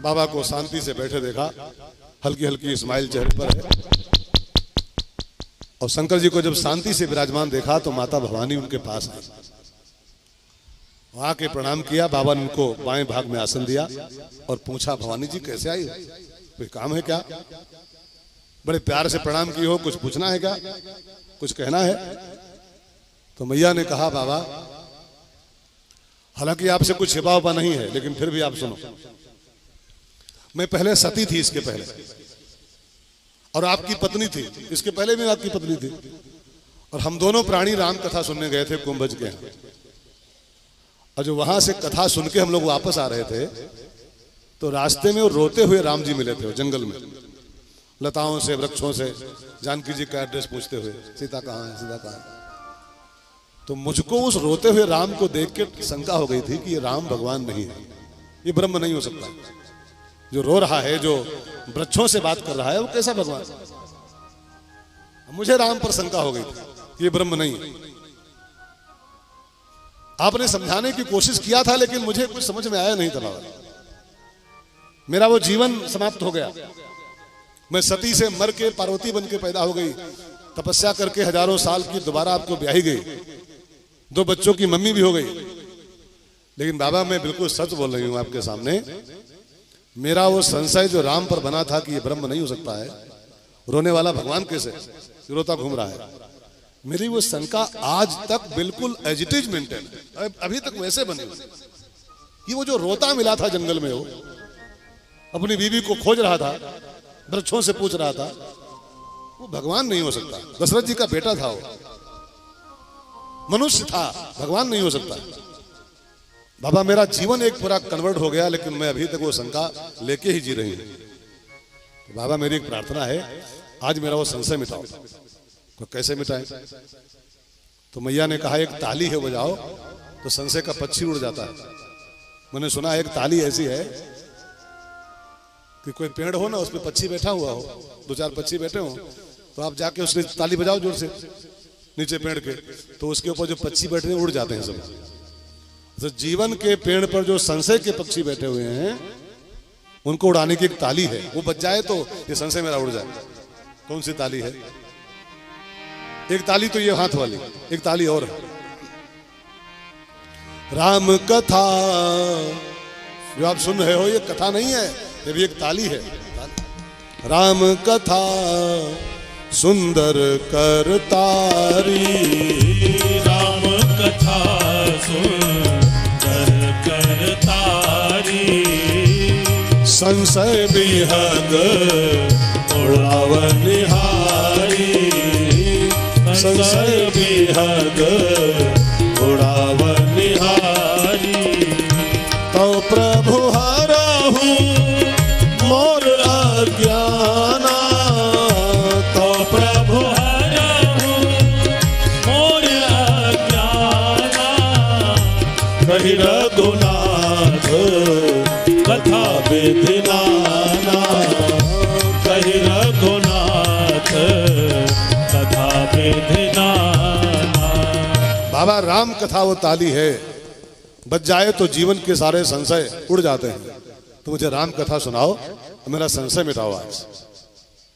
बाबा को शांति से बैठे देखा, हल्की हल्की स्माइल चेहरे पर है। और शंकर जी को जब शांति से विराजमान देखा तो माता भवानी उनके पास आई, वहां के प्रणाम किया। बाबा ने उनको बाएं भाग में आसन दिया और पूछा, भवानी जी कैसे आई, कोई काम है क्या? बड़े प्यार से प्रणाम की हो, कुछ पूछना है क्या, कुछ कहना है? तो मैया ने कहा, बाबा हालांकि आपसे कुछ छिपा हुआ नहीं है, लेकिन फिर भी आप सुनो। मैं पहले सती थी, इसके पहले, और आपकी पत्नी थी, इसके पहले भी आपकी पत्नी थी, और हम दोनों प्राणी राम कथा सुनने गए थे कुंभज के यहाँ। और जो वहां से कथा सुन के हम लोग वापस आ रहे थे तो रास्ते में वो रोते हुए राम जी मिले थे, वो जंगल में लताओं से वृक्षों से जानकी जी का एड्रेस पूछते हुए, सीता कहाँ है, सीता कहाँ है। तो मुझको उस रोते हुए राम को देख के शंका हो गई थी कि ये राम भगवान नहीं है, ये ब्रह्म नहीं हो सकता। जो रो रहा है, जो वृक्षों से बात कर रहा है, वो कैसा भगवान? मुझे राम पर शंका हो गई थी, ये ब्रह्म नहीं है। आपने समझाने की कोशिश किया था, लेकिन मुझे कुछ समझ में आया नहीं था बाबा। मेरा वो जीवन समाप्त हो गया। मैं सती से मर के पार्वती बन के पैदा हो गई, तपस्या करके हजारों साल की, दोबारा आपको ब्याही गई, 2 बच्चों की मम्मी भी हो गई। लेकिन बाबा मैं बिल्कुल सच बोल रही हूं आपके सामने, मेरा वो संशय जो राम पर बना था कि ये ब्रह्म नहीं हो सकता है, रोने वाला भगवान कैसे, रोता घूम रहा है, मेरी वो शंका आज तक बिल्कुल एज इट इज मेंटेन है, अभी तक वैसे बनी कि वो जो रोता मिला था जंगल में, वो अपनी बीवी को खोज रहा था, वृक्षों से पूछ रहा था, वो भगवान नहीं हो सकता। दशरथ जी का बेटा था, वो मनुष्य था, भगवान नहीं हो सकता। बाबा मेरा जीवन एक पूरा कन्वर्ट हो गया, लेकिन मैं अभी तक वो शंका लेके ही जी रही हूं। तो बाबा मेरी एक प्रार्थना है, आज मेरा वो संशय मिटाओ। तो कैसे मिटाएं? तो मैया ने कहा, एक ताली है बजाओ तो संशय का पक्षी उड़ जाता है। मैंने सुना एक ताली ऐसी है कि कोई पेड़ हो ना, उसमें पक्षी बैठा हुआ हो, 2-4 पक्षी बैठे हो, तो आप जाके उसकी ताली बजाओ जोर से नीचे पेड़ के, तो उसके ऊपर जो पक्षी बैठे हैं उड़ जाते हैं सब। तो जीवन के पेड़ पर जो संशय के पक्षी बैठे हुए हैं, उनको उड़ाने की एक ताली है, वो बज जाए तो ये संशय मेरा उड़ जाए। कौन सी ताली है? एक ताली तो ये हाथ वाली, एक ताली और है, राम कथा जो आप सुन रहे हो, ये कथा नहीं है, ये भी एक ताली है। राम कथा सुंदर करतारी, राम कथा सुंदर करतारी, संशय विहग उड़ावनिहारी, संशय विहग उड़ावनिहारी। तो प्रभु हरहु मोर अज्ञाना, तो प्रभु हरहु मोर अज्ञाना, कहि रघुनाथ कथा विधि नाना, कहि रघुनाथ कथा विधि नाना। बाबा राम कथा वो ताली है, बच जाए तो जीवन के सारे संशय उड़ जाते हैं। तो मुझे राम कथा सुनाओ, मेरा संशय मिटाओ आज।